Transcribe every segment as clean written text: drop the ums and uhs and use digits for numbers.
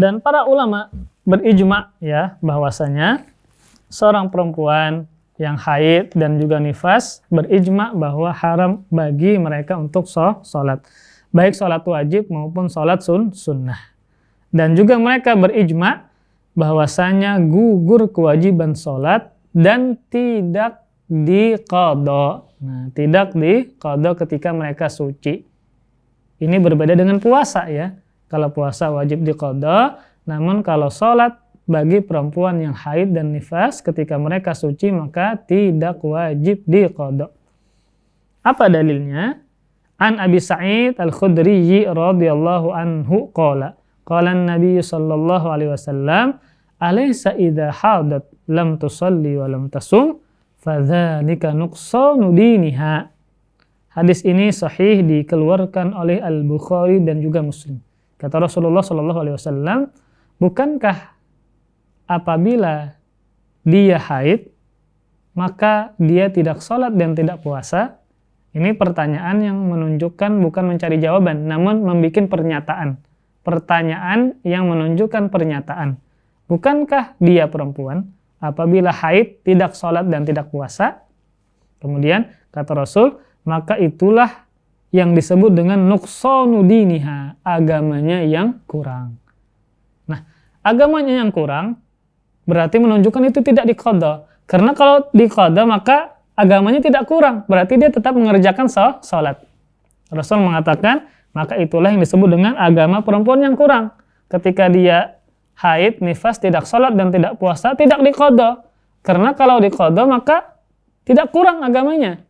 Dan para ulama berijma ya bahwasanya seorang perempuan yang haid dan juga nifas berijma bahwa haram bagi mereka untuk sholat. Baik sholat wajib maupun sholat sunnah. Dan juga mereka berijma bahwasanya gugur kewajiban sholat dan tidak diqadha. Nah, tidak diqadha ketika mereka suci. Ini berbeda dengan puasa ya. Kalau puasa wajib diqadha, namun kalau sholat bagi perempuan yang haid dan nifas ketika mereka suci maka tidak wajib diqadha. Apa dalilnya? An Abi Sa'id Al-Khudri radhiyallahu anhu qala an-nabiy sallallahu alaihi wasallam alaysa idza hadat lam tusalli wa lam tasum fadzalika nuqsanu diniha. Hadis ini sahih dikeluarkan oleh Al-Bukhari dan juga Muslim. Kata Rasulullah sallallahu alaihi wasallam, bukankah apabila dia haid maka dia tidak sholat dan tidak puasa? Ini pertanyaan yang menunjukkan bukan mencari jawaban, namun membuat pernyataan. Pertanyaan yang menunjukkan pernyataan. Bukankah dia perempuan apabila haid tidak sholat dan tidak puasa? Kemudian kata Rasul, maka itulah yang disebut dengan nuqsanu diniha, agamanya yang kurang. Nah, agamanya yang kurang berarti menunjukkan itu tidak diqadha. Karena kalau diqadha maka agamanya tidak kurang, berarti dia tetap mengerjakan salat. Rasul mengatakan, maka itulah yang disebut dengan agama perempuan yang kurang. Ketika dia haid, nifas, tidak salat dan tidak puasa, tidak diqadha. Karena kalau diqadha maka tidak kurang agamanya.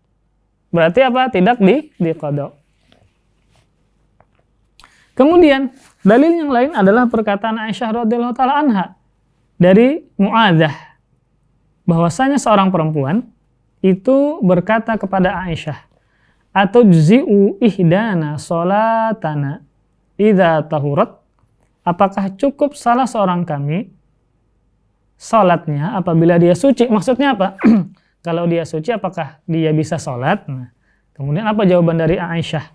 Berarti apa? Tidak diqadha. Kemudian, dalil yang lain adalah perkataan Aisyah radhiyallahu taala anha dari Mu'adzah, bahwasanya seorang perempuan itu berkata kepada Aisyah, "Atujzi'u ihdana salatana idza tahurat?" Apakah cukup salah seorang kami salatnya apabila dia suci? Maksudnya apa? Kalau dia suci apakah dia bisa salat? Nah, kemudian apa jawaban dari Aisyah?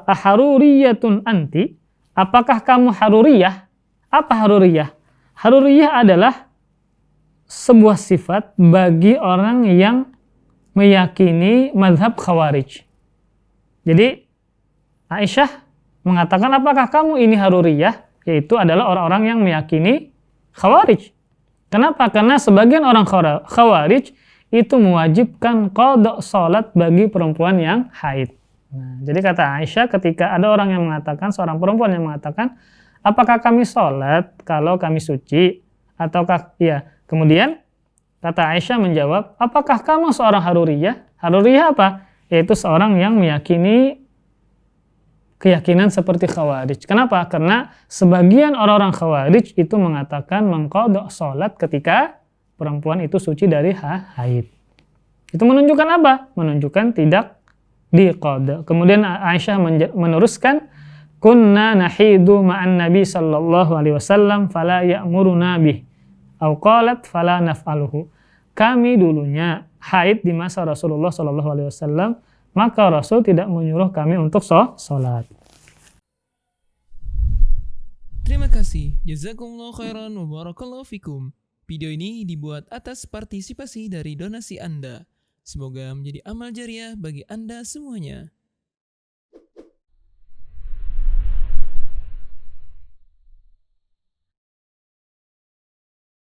Aharuriyatun anti? Apakah kamu haruriyah? Apa haruriyah? Haruriyah adalah sebuah sifat bagi orang yang meyakini mazhab Khawarij. Jadi Aisyah mengatakan, apakah kamu ini haruriyah? Yaitu adalah orang-orang yang meyakini Khawarij. Kenapa? Karena sebagian orang Khawarij itu mewajibkan qada salat bagi perempuan yang haid. Nah, jadi kata Aisyah, ketika ada orang yang mengatakan, seorang perempuan yang mengatakan, apakah kami salat kalau kami suci? Ataukah ya? Kemudian kata Aisyah menjawab, apakah kamu seorang haruriyah? Haruriyah apa? Yaitu seorang yang meyakini keyakinan seperti Khawarij. Kenapa? Karena sebagian orang-orang Khawarij itu mengatakan mengqadha salat ketika perempuan itu suci dari haid. Itu menunjukkan apa? Menunjukkan tidak diqadha. Kemudian Aisyah meneruskan, kunna nahidu ma'an nabi sallallahu alaihi wasallam fala ya'muruna bih. Au qalat fala naf'aluhu. Kami dulunya haid di masa Rasulullah sallallahu alaihi wasallam, maka Rasul tidak menyuruh kami untuk sholat. Terima kasih. Jazakumullah khairan wa barakallahu fikum. Video ini dibuat atas partisipasi dari donasi Anda. Semoga menjadi amal jariah bagi Anda semuanya.